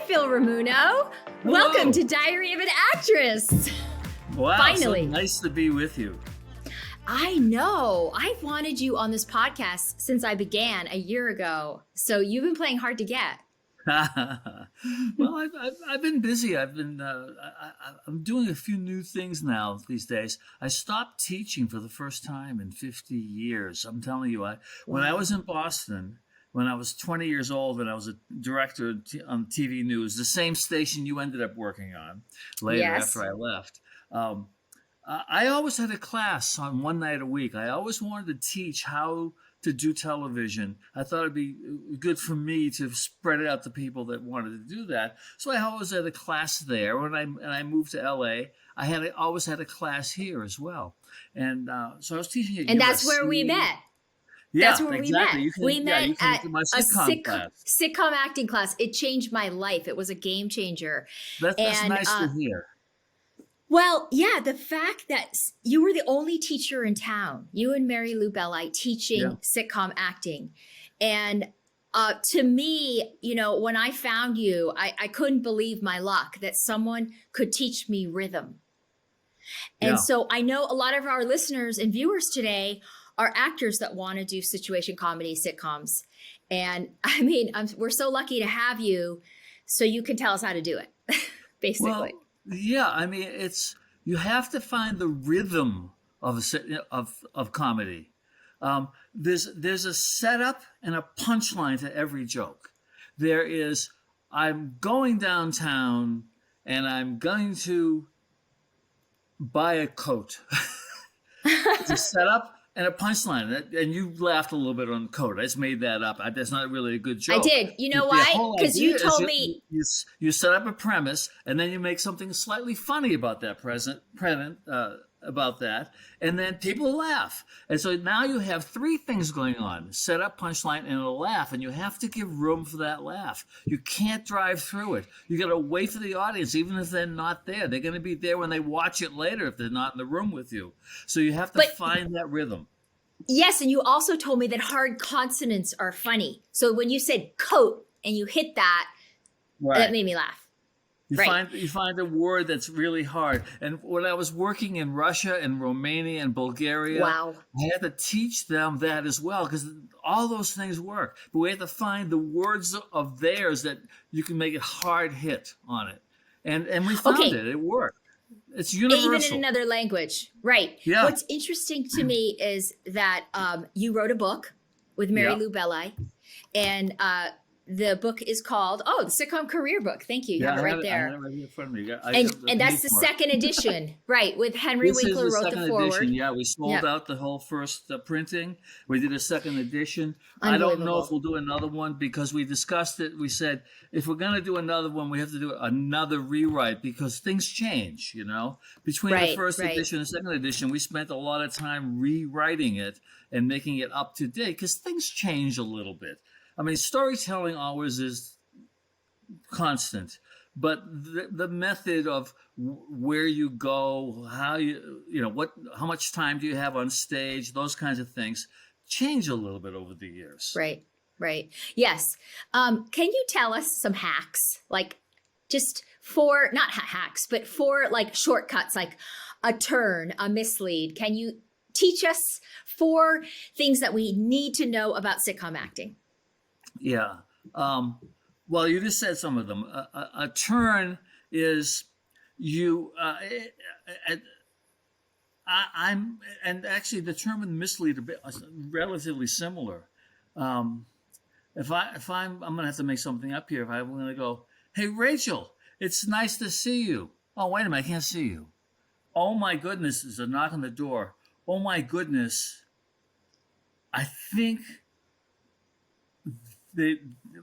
Phil Ramuno. Welcome to Diary of an Actress. Wow, Finally. so nice to be with you. I know. I've wanted you on this podcast since I began a year ago. So you've been playing hard to get. Well, I've been busy. I'm doing a few new things now these days. I stopped teaching for the first time in 50 years. I'm telling you, when I was in Boston, when I was 20 years old and I was a director on TV news, the same station you ended up working on later after I left. I always had a class on one night a week. I always wanted to teach how to do television. I thought it'd be good for me to spread it out to people that wanted to do that. So I always had a class there. When I moved to LA, I always had a class here as well. And so I was teaching at And USC. that's where we met. Yeah, That's where exactly. we met. You came At to my a sitcom class. sitcom acting class. It changed my life. It was a game changer. That's nice to hear. Well, yeah, the fact that you were the only teacher in town, you and Mary Lou Belli teaching sitcom acting. And to me, you know, when I found you, I couldn't believe my luck that someone could teach me rhythm. And so I know a lot of our listeners and viewers today are actors that want to do situation comedy sitcoms. And I mean, we're so lucky to have you so you can tell us how to do it, basically. Well, yeah, I mean, you have to find the rhythm of comedy. There's a setup and a punchline to every joke. There is, I'm going downtown and I'm going to buy a coat. It's a setup and a punchline. And you laughed a little bit on the coat. I just made that up. That's not really a good joke. I did. You know why? Because you told me. You set up a premise, and then you make something slightly funny about that about that, and then people laugh. And so now you have three things going on: set up, punchline, and a laugh. And you have to give room for that laugh. You can't drive through it. You got to wait for the audience, even if they're not there. They're going to be there when they watch it later if they're not in the room with you. So you have to find that rhythm. Yes, and you also told me that hard consonants are funny. So when you said coat and you hit that, that made me laugh. You find a word that's really hard. And when I was working in Russia and Romania and Bulgaria, I had to teach them that as well, because all those things work. But we had to find the words of theirs that you can make it hard hit on it. And we found it. It worked. It's universal. Even in another language. Right. Yeah. What's interesting to me is that you wrote a book with Mary Lou Belli, and the book is called, the Sitcom Career Book. Thank you. You have it right there. I have it right in front of me. And that's the second edition, right? With Henry Winkler wrote the foreword. Edition. Yeah, we sold out the whole first printing. We did a second edition. I don't know if we'll do another one because we discussed it. We said, if we're going to do another one, we have to do another rewrite because things change, you know? Between the first edition and the second edition, we spent a lot of time rewriting it and making it up to date because things change a little bit. I mean, storytelling always is constant, but the method of where you go, how how much time do you have on stage, those kinds of things change a little bit over the years. Right. Yes. Can you tell us some hacks, like just for, not hacks, but for like shortcuts, like a turn, a mislead? Can you teach us 4 things that we need to know about sitcom acting? Yeah. Well, you just said some of them. A turn is and actually the term and mislead are relatively similar. I'm going to have to make something up here. If I'm going to go, hey, Rachel, it's nice to see you. Oh, wait a minute, I can't see you. Oh my goodness, there's a knock on the door. Oh my goodness, I think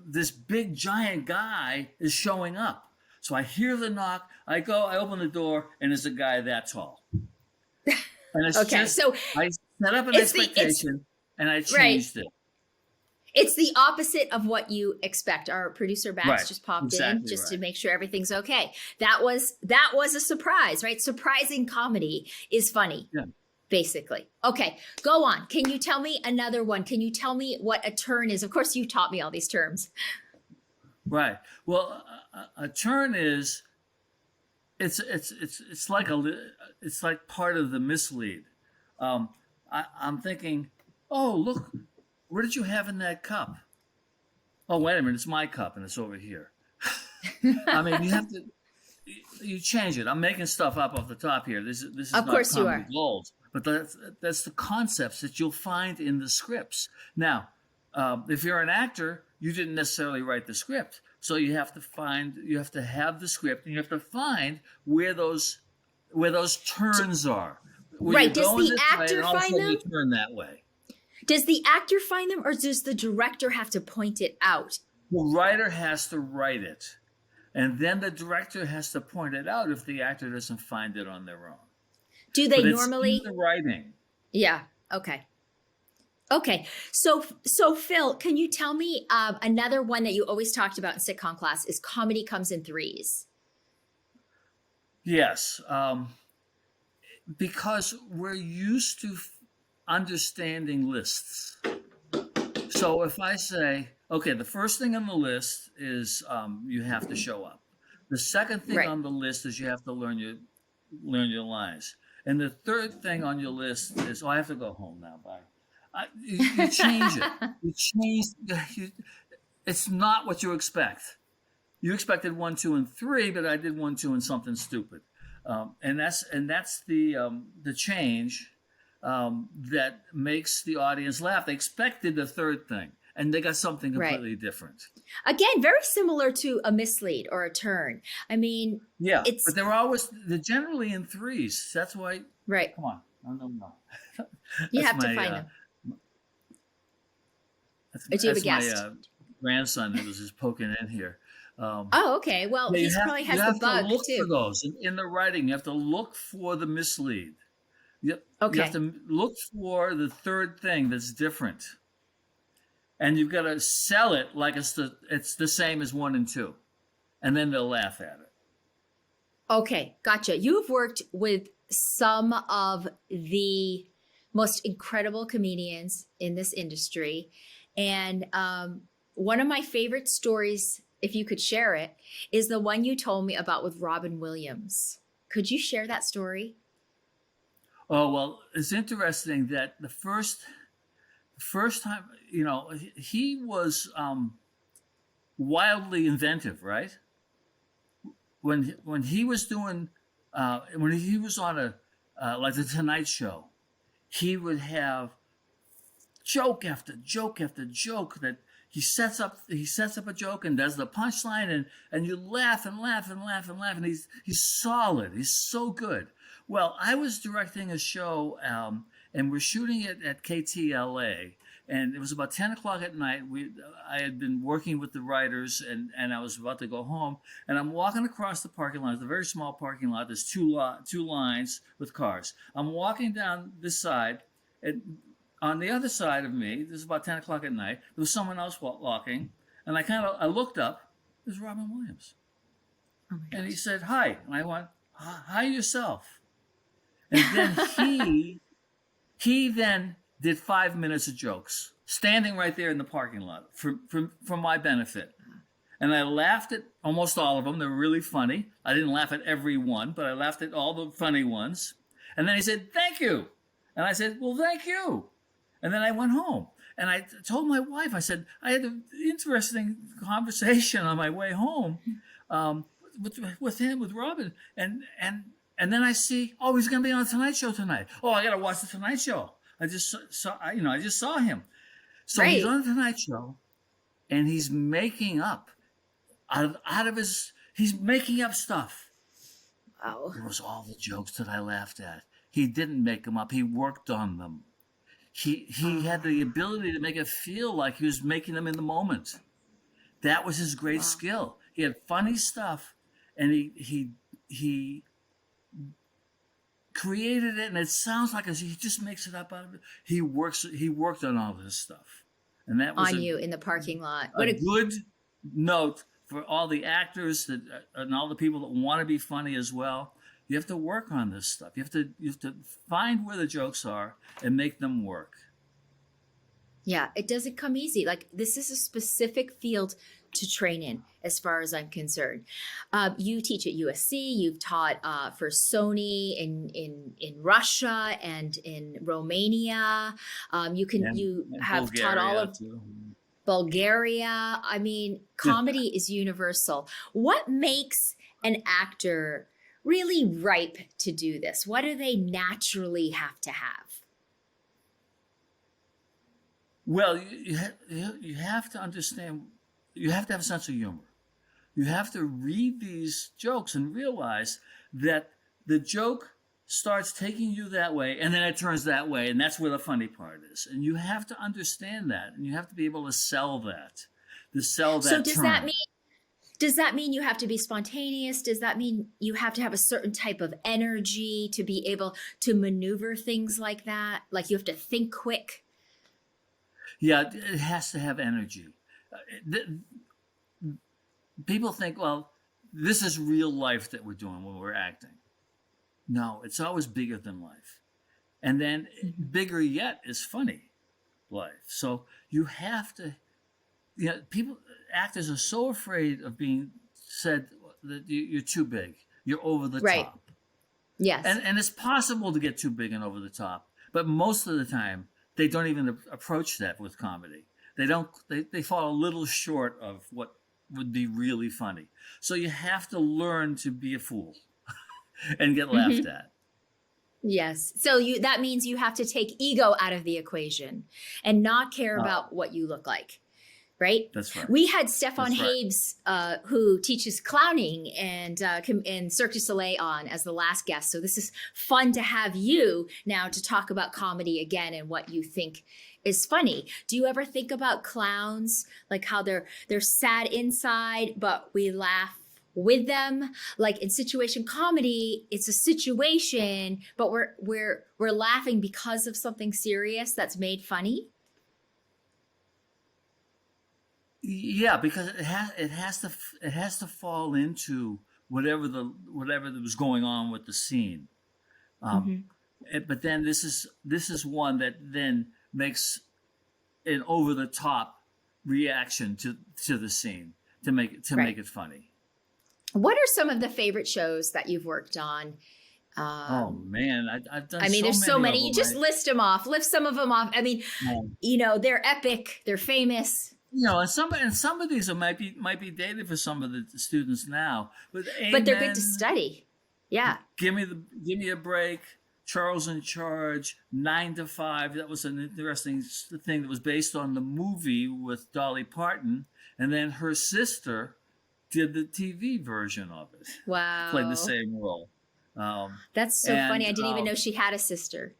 this big giant guy is showing up. So I hear the knock, I open the door, and it's a guy that tall. And it's so I set up an expectation and I changed it. It's the opposite of what you expect. Our producer Max just popped in just to make sure everything's okay. That was a surprise, right? Surprising comedy is funny. Yeah. Basically. Okay, go on. Can you tell me another one? Can you tell me what a turn is? Of course, you taught me all these terms. Right. Well, a turn is it's like it's like part of the mislead. Um, I'm thinking, oh look, what did you have in that cup? Oh wait a minute, it's my cup and it's over here. I mean, you have to you change it. I'm making stuff up off the top here. This is Of not course you comedy are. gold, but that's the concepts that you'll find in the scripts. Now, if you're an actor, you didn't necessarily write the script, so you have to have the script, and you have to find where those turns are, where you're Right. Does going the this way, and actor all of a find sudden you them? turn that way. Does the actor find them, or does the director have to point it out? The writer has to write it, and then the director has to point it out if the actor doesn't find it on their own. Do they But it's in normally? the writing. Yeah. Okay. Okay. So Phil, can you tell me another one that you always talked about in sitcom class is comedy comes in threes. Yes, because we're used to understanding lists. So if I say, okay, the first thing on the list is you have to show up. The second thing Right. on the list is you have to learn your lines. And the third thing on your list is, oh, I have to go home now. Bye. You change it. You change. You, it's not what you expect. You expected one, two, and three, but I did one, two, and something stupid. And that's the change that makes the audience laugh. They expected the third thing, and they got something Right. completely different. Again, very similar to a mislead or a turn. I mean, Yeah, but it's they're generally in threes. That's why. right. Come on, no, no, no. You That's have to my find them. Do you have a that's my guest? grandson that was just poking in here. Oh, okay. Well, Yeah, he's probably you has the have to bug look for too. those in the writing. You have to look for the mislead. You have Okay. to look for the third thing that's different, and you've got to sell it like it's the same as one and two, and then they'll laugh at it. Okay. Gotcha. You've worked with some of the most incredible comedians in this industry. And one of my favorite stories, if you could share it, is the one you told me about with Robin Williams. Could you share that story? Oh well, it's interesting that the first time, he was wildly inventive, right? When he was doing when he was on a like the Tonight Show, he would have joke after joke after joke that he sets up a joke and does the punchline, and you laugh and laugh and laugh and laugh, and he's solid. He's so good. Well, I was directing a show, and we're shooting it at KTLA, and it was about 10 o'clock at night. I had been working with the writers, and I was about to go home, and I'm walking across the parking lot. It's a very small parking lot. There's two lines with cars. I'm walking down this side, and on the other side of me, this is about 10 o'clock at night, there was someone else walking, and I looked up. There's Robin Williams. Oh my And he gosh. said, hi. And I went, hi yourself. And then he then did 5 minutes of jokes, standing right there in the parking lot for my benefit. And I laughed at almost all of them. They were really funny. I didn't laugh at every one, but I laughed at all the funny ones. And then he said, thank you. And I said, well, thank you. And then I went home. And I told my wife, I said, I had an interesting conversation on my way home with him, with Robin. And then I see, oh, he's going to be on the Tonight Show tonight. Oh, I got to watch the Tonight Show. I just saw him. So he's Right. on the Tonight Show, and he's making up he's making up stuff. Wow. It was all the jokes that I laughed at. He didn't make them up. He worked on them. He had the ability to make it feel like he was making them in the moment. That was his great Wow. skill. He had funny stuff, and he created it, and it sounds like he just makes it up out of it. He worked on all this stuff, and that was On you in the parking lot. a What a good note for all the actors and all the people that want to be funny as well. You have to work on this stuff. You have to find where the jokes are and make them work. Yeah, it doesn't come easy. Like this is a specific field to train in, as far as I'm concerned. You teach at USC. You've taught for Sony in Russia and in Romania. You And have taught all Bulgaria of too. Bulgaria. I mean, comedy is universal. What makes an actor really ripe to do this? What do they naturally have to have? Well, you have to understand, you have to have a sense of humor. You have to read these jokes and realize that the joke starts taking you that way and then it turns that way. And that's where the funny part is. And you have to understand that. And you have to be able to sell that, So turn. does that mean you have to be spontaneous? Does that mean you have to have a certain type of energy to be able to maneuver things like that? Like you have to think quick? Yeah, it has to have energy. Uh, th- People think, well, this is real life that we're doing when we're acting. No, it's always bigger than life. And then Mhm. bigger yet is funny life. So you have to, people, actors are so afraid of being said that you're too big, you're over the Right. top. Yes. And it's possible to get too big and over the top, but most of the time they don't even approach that with comedy. They fall a little short of what would be really funny. So you have to learn to be a fool and get laughed Hmm. at. Yes. So that means you have to take ego out of the equation and not care Uh, about what you look like. Right? that's right. We had Stefan That's right. Habes, who teaches clowning and Cirque du Soleil on as the last guest. So this is fun to have you now to talk about comedy again and what you think is funny. Do you ever think about clowns, like how they're sad inside, but we laugh with them? Like in situation comedy, it's a situation, but we're laughing because of something serious that's made funny. Yeah, because it has to fall into whatever that was going on with the scene. Um, Mm-hmm. but then this is one that then makes an over the top reaction to the scene to Right. make it funny. What are some of the favorite shows that you've worked on? Oh Um, man, I've done I mean, so there's so many of many. You them. just list them off. Lift some of them off. I mean, Um, they're epic. They're famous, and some of these might be dated for some of the students now. But but they're good to Amen, study. Yeah. give me a break. Charles in Charge, 9 to 5. That was an interesting thing that was based on the movie with Dolly Parton, and then her sister did the TV version of it, played the Wow. same role. Um, That's so funny. and I didn't even know she had a sister.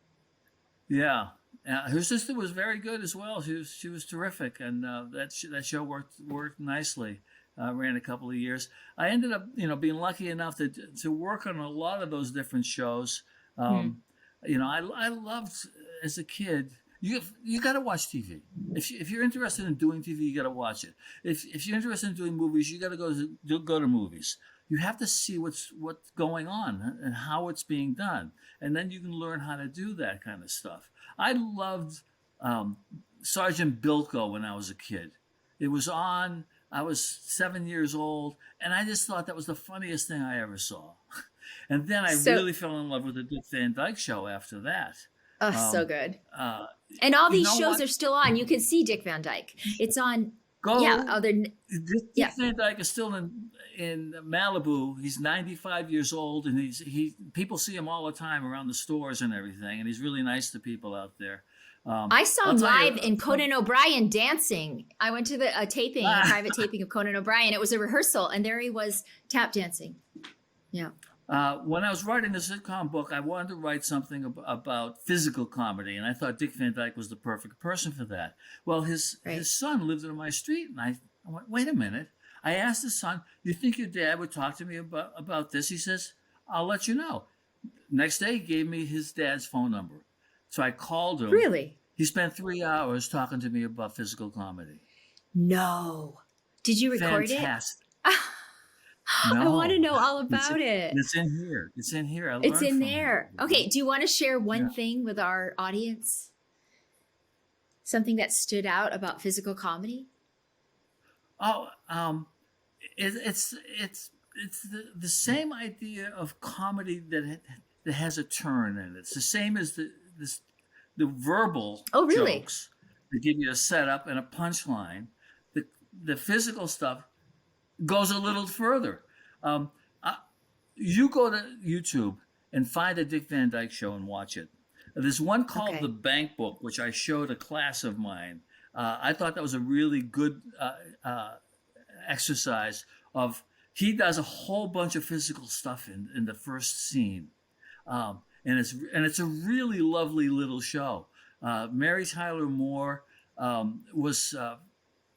Yeah, her sister was very good as well. She was terrific, and that show worked nicely. Ran a couple of years. I ended up being lucky enough to work on a lot of those different shows. Hmm. Um, I loved as a kid. You got to watch TV. If you're interested in doing TV, you got to watch it. If you're interested in doing movies, you got to go to movies. You have to see what's going on and how it's being done, and then you can learn how to do that kind of stuff. I loved um, Sergeant Bilko when I was a kid. It was on. I was 7 years old, and I just thought that was the funniest thing I ever saw. And then I So, really fell in love with the Dick Van Dyke Show after that. oh, so Um, good. uh, And all you these know shows what? are still on. You can see Dick Van Dyke. It's on. Yeah. Go. Other. Dick Yeah. Van Dyke is still in Malibu. He's 95 years old, and he people see him all the time around the stores and everything. And he's really nice to people out there. I saw I'll him tell you. live in Conan O'Brien dancing. I went to a private taping of Conan O'Brien. It was a rehearsal, and there he was tap dancing. Yeah. When I was writing the sitcom book, I wanted to write something about physical comedy, and I thought Dick Van Dyke was the perfect person for that. Well, Right. his son lived on my street, and I went, wait a minute. I asked his son, "You think your dad would talk to me about this?" He says, "I'll let you know." Next day, he gave me his dad's phone number, so I called him. Really? He spent 3 hours talking to me about physical comedy. No. Did you record it? Fantastic. I want to No, know all it's about it. it's in here. It's in here. I It's learned in from him. there. Okay. Do you want to share Yeah. one thing with our audience? Something that stood out about physical comedy? Oh, it's the same idea of comedy that has a turn in it. It's the same as the verbal Oh, really? jokes that give you a setup and a punchline. The physical stuff goes a little further. Um, uh, you go to YouTube and find the Dick Van Dyke Show and watch it. There's one called The Okay. Bank Book, which I showed a class of mine. I thought that was a really good exercise of he does a whole bunch of physical stuff in the first scene, and it's a really lovely little show. Mary Tyler Moore was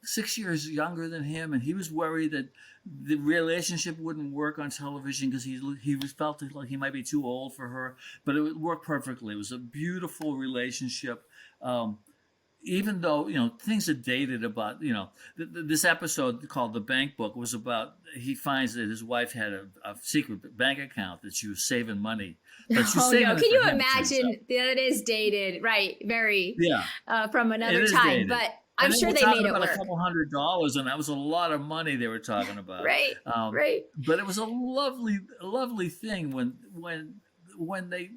6 years younger than him, and he was worried that the relationship wouldn't work on television because he was felt like he might be too old for her, but it would work perfectly. It was a beautiful relationship. Even though things are dated about this episode called The Bank Book was about he finds that his wife had a secret bank account that she was saving money, but she's Oh saving no! it Can for you him, it turns out. imagine? That is dated, right? Very Yeah, from it another is time, dated. but I'm And they sure were they made talking it about a work. couple $100, and that was a lot of money they were talking about. Right, Um, right. but it was a lovely thing when they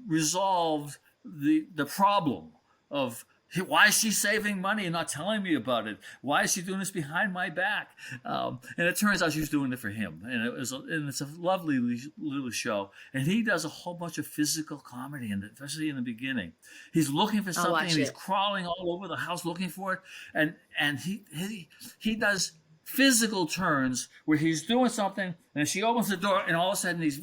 resolved the problem of why is she saving money and not telling me about it? Why is she doing this behind my back? And it turns out she was doing it for him, and it's a lovely little show. And he does a whole bunch of physical comedy, and especially in the beginning, he's looking for I'll something watch and he's it. crawling all over the house looking for it, and he does physical turns where he's doing something, and she opens the door, and all of a sudden he's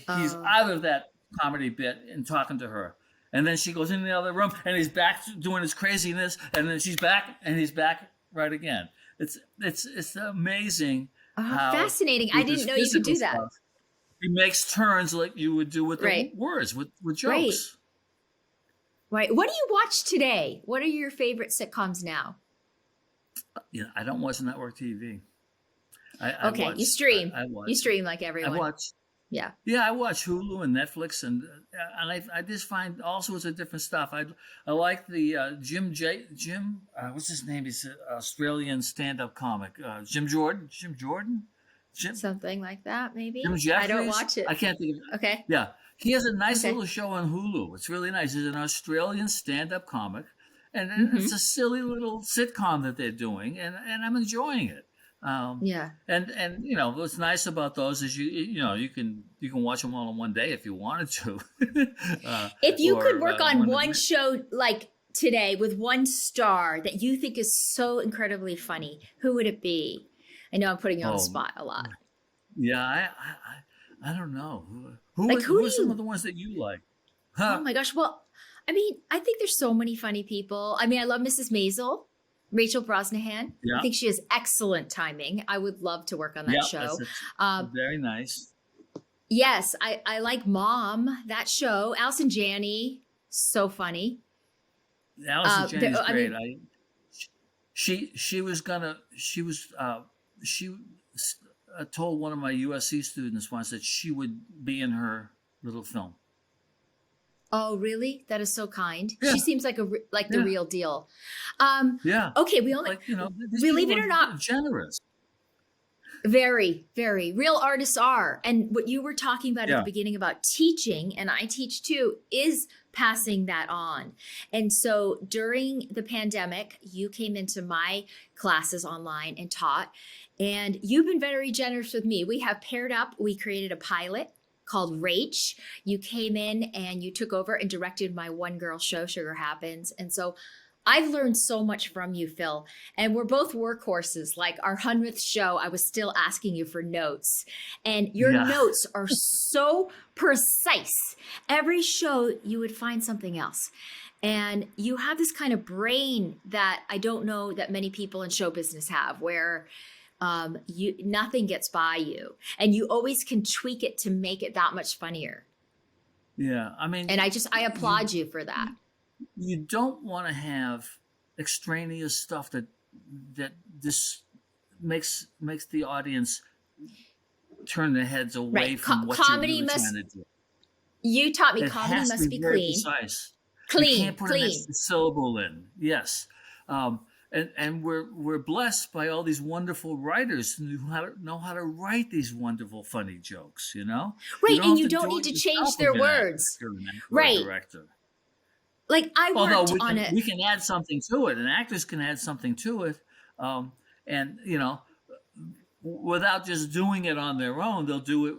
Oh, out of that comedy bit and talking to her. And then she goes in the other room and he's back doing his craziness, and then she's back and he's back right again. It's amazing how fascinating! I with this didn't know you could physical do that. stuff he makes turns like you would do with the Right, words with right, jokes. right. What do you watch today? What are your favorite sitcoms now? I don't watch network TV. I Okay, you watch stream. I You watch stream like I everyone. watch Yeah. Yeah, I watch Hulu and Netflix, and I just find all sorts of different stuff. I like the Jim what's his name? He's an Australian stand-up comic. Jim Something like that, Jim maybe. I don't Jeffries. watch it. I can't think of. Okay. Yeah, he has a nice Okay. little show on Hulu. It's really nice. He's an Australian stand-up comic, and it's Mm-hmm. a silly little sitcom that they're doing, and I'm enjoying it. Um, Yeah. and what's nice about those is you can watch them all in one day if you wanted to, If you could or work on one. one show like today with one star that you think is so incredibly funny, who would it be? I know I'm putting you on the Oh spot a lot. yeah, I don't know Like, who who do are some of you? the ones that you like? Oh Huh? my gosh. Well, I mean, I think there's so many funny people. I mean, I love Mrs. Maisel, Rachel Brosnahan. I Yeah, think she has excellent timing. I would love to work on that yeah, show. that's Um, very nice. yes, I like Mom, that show. Allison Janney, so funny. Allison Janney's I great. mean, She was gonna she told one of my USC students once that she would be in her little film. oh, really? That is so kind. Yeah, She seems like like the yeah, real deal. Um, yeah. okay, we only Like these believe people it or not, are generous. very, very real artists are. And what you were talking about at the Yeah, beginning about teaching, and I teach too, is passing that on. And so during the pandemic, you came into my classes online and taught, and you've been very generous with me. We have paired up, we created a pilot called Rach. You came in and you took over and directed my one girl show, Sugar Happens. And so I've learned so much from you, Phil. And we're both workhorses. Like our 100th show, I was still asking you for notes. And your yeah, notes are so precise. Every show, you would find something else. And you have this kind of brain that I don't know that many people in show business have, where you nothing gets by you, and you always can tweak it to make it that much funnier. yeah. I mean, And I you applaud you for that. you don't want to have extraneous stuff that this makes the audience turn their heads away Right. from what you're Comedy really must, trying to do. you taught me It comedy has to must be be very clean. precise. You can't Clean, put an clean. extra syllable in. Yes. Um, and we're blessed by all these wonderful writers who know how to write these wonderful funny jokes. You know, you Right. don't And have you to don't do need it to yourself change if their you're an actor, if words. you're an actor or a Right. director. Like I Although worked on it. we can add something to it, and actors can add something to it, and without just doing it on their own, they'll do it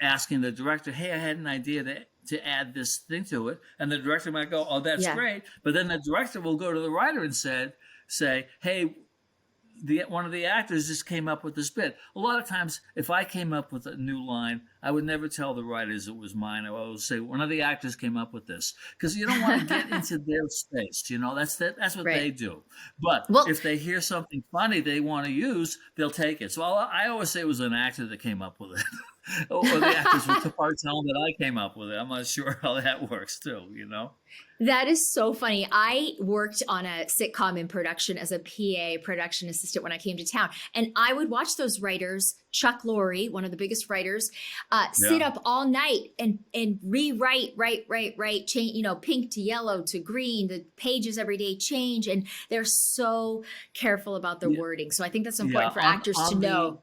asking the director, "Hey, I had an idea to add this thing to it," and the director might go, "Oh, that's Yeah. great," but then the director will go to the writer and say, "Hey, one of the actors just came up with this bit." A lot of times, if I came up with a new line, I would never tell the writers it was mine. I would always say one of the actors came up with this, because you don't want to get into their space. That's what they Right. do. But Well, if they hear something funny they want to use, they'll take it. So I always say it was an actor that came up with it. Or the actors would probably tell them that I came up with it. I'm not sure how that works too. that is so funny. I worked on a sitcom in production as a PA, production assistant, when I came to town. And I would watch those writers, Chuck Lorre, one of the biggest writers, sit Yeah. up all night and rewrite, write, change, pink to yellow to green. The pages every day change. And they're so careful about their Yeah. wording. So I think that's Yeah. important for actors to know.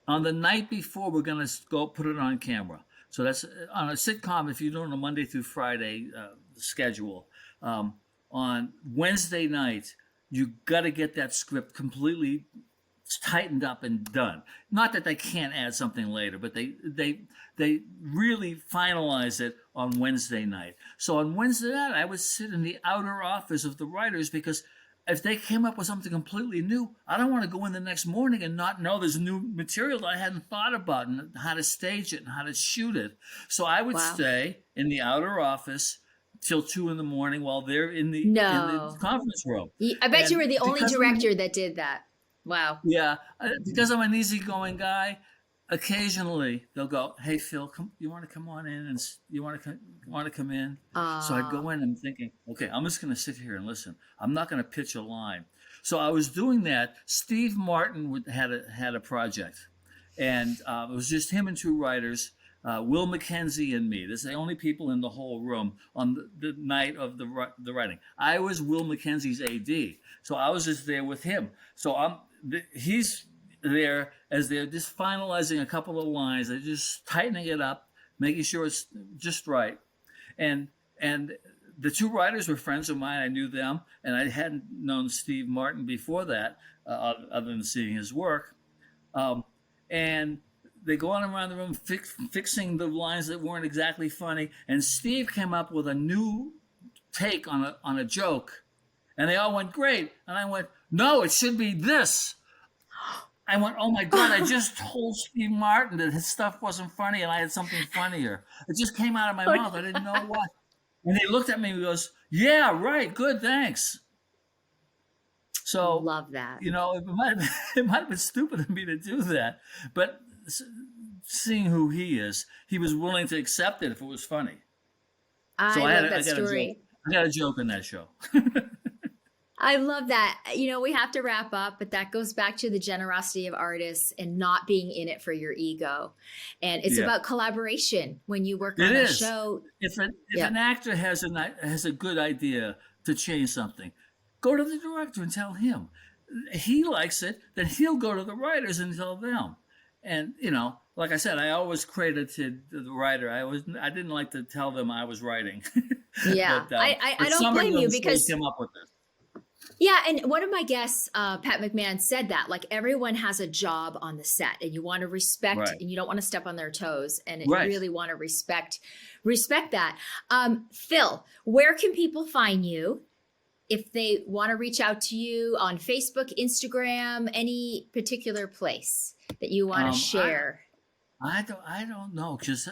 On the night before, we're going to go put it on camera. So that's on a sitcom. If you're doing a Monday through Friday schedule, on Wednesday night, you got to get that script completely tightened up and done. Not that they can't add something later, but they really finalize it on Wednesday night. So on Wednesday night, I would sit in the outer office of the writers, because if they came up with something completely new, I don't want to go in the next morning and not know there's new material that I hadn't thought about, and how to stage it and how to shoot it. So I would Wow. stay in the outer office till 2 in the morning while they're in the No. conference room. I bet you And were the only because director that did that. Wow. yeah, because I'm an easygoing guy, occasionally they'll go, "Hey Phil, you want to come on in, and want to come in?" So I Uh, go in and I'm thinking, okay, I'm just going to sit here and listen. I'm not going to pitch a line. So I was doing that. Steve Martin had a project, and it was just him and two writers. Will McKenzie and me. That's the only people in the whole room on the night of the writing. I was Will McKenzie's AD, so I was just there with him. So he's there as they're just finalizing a couple of lines. They're just tightening it up, making sure it's just right. And the two writers were friends of mine. I knew them, and I hadn't known Steve Martin before that, other than seeing his work. And they go on around the room fixing the lines that weren't exactly funny. And Steve came up with a new take on a joke, and they all went great. And I went, "No, it should be this." I went, "Oh my God, I just told Steve Martin that his stuff wasn't funny and I had something funnier." It just came out of my mouth. I didn't know what. And he looked at me and he goes, "Yeah, right, good, thanks." So, love that. it might have been stupid of me to do that, but seeing who he is, he was willing to accept it if it was funny. I So love I that got a joke. story. I got a joke in that show. I love that. We have to wrap up, but that goes back to the generosity of artists and not being in it for your ego. And it's Yeah. about collaboration when you work It on a is. show. If Yeah. an actor has a good idea to change something, go to the director and tell him. He likes it, then he'll go to the writers and tell them. And like I said, I always credited the writer. I didn't like to tell them I was writing. Yeah. I But don't somebody blame you on the stage because came up with this. yeah, and one of my guests, Pat McMahon, said that like everyone has a job on the set, and you want to respect, Right. and you don't want to step on their toes, and you Right. really want to respect that. Phil, where can people find you if they want to reach out to you on Facebook, Instagram, any particular place that you want to share? I don't know, because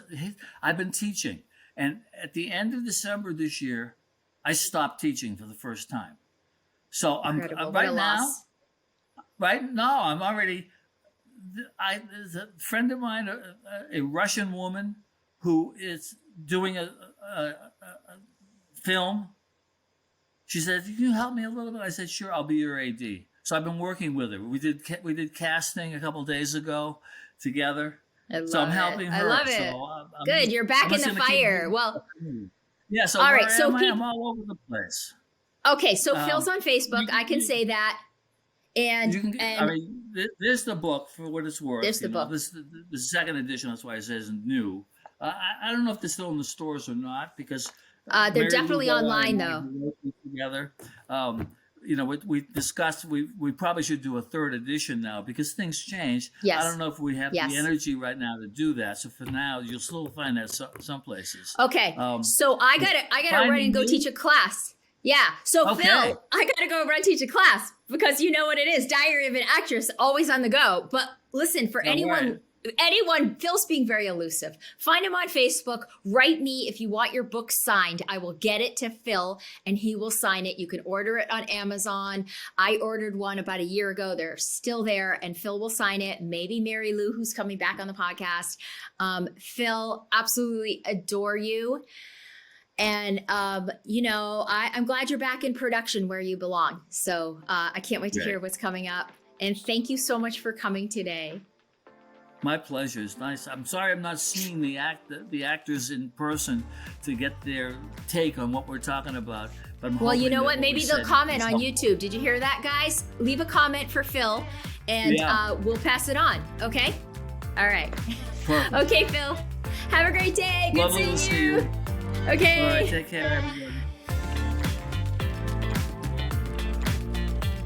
I've been teaching, and at the end of December this year, I stopped teaching for the first time. So Incredible. I'm What a right now. loss. Right now, I'm already. There's a friend of mine, a Russian woman, who is doing a film. She said, "Can you help me a little bit?" I said, "Sure, I'll be your AD." So I've been working with her. We did casting a couple days ago together. I So I'm love helping it. her. I love So it. I'm Good. You're back in just the gonna keep fire. moving. Well, Yeah. So All where right. So am I? I'm all over the place. okay. So Phil's Um, on Facebook. I can say that. you And can. I and mean, there's the book for what it's there's worth. the book. This the second edition. That's why it says new. I don't know if they're still in the stores or not because They're Mary Lou definitely Bella online and I though. who wrote this together. Um, we discussed we probably should do a third edition now because things change. I Yes. don't know if we have the Yes. energy right now to do that. So for now, you'll still find that some places. Okay. Um, So I gotta run and finding go teach you. a class. Yeah. So Okay. Phil, I gotta go run teach a class because you know what it is. Diary of an Actress, always on the go. But listen, for All right. anyone, Phil's being very elusive. Find him on Facebook. Write me if you want your book signed. I will get it to Phil and he will sign it. You can order it on Amazon. I ordered one about a year ago. They're still there and Phil will sign it. Maybe Mary Lou, who's coming back on the podcast. Phil, absolutely adore you. And, I'm glad you're back in production where you belong. So I can't wait to hear what's coming up. And thank you so much for coming today. My pleasure. It's nice. I'm sorry I'm not seeing the actors in person to get their take on what we're talking about. But Well, you know hoping what? that Maybe we they'll said comment is on helpful. YouTube. Did you hear that, guys? Leave a comment for Phil and Yeah. we'll pass it on. Okay? All right. Perfect. Okay, Phil. Have a great day. Good Lovely to see seeing you. you. Okay. All right. Take care, everybody.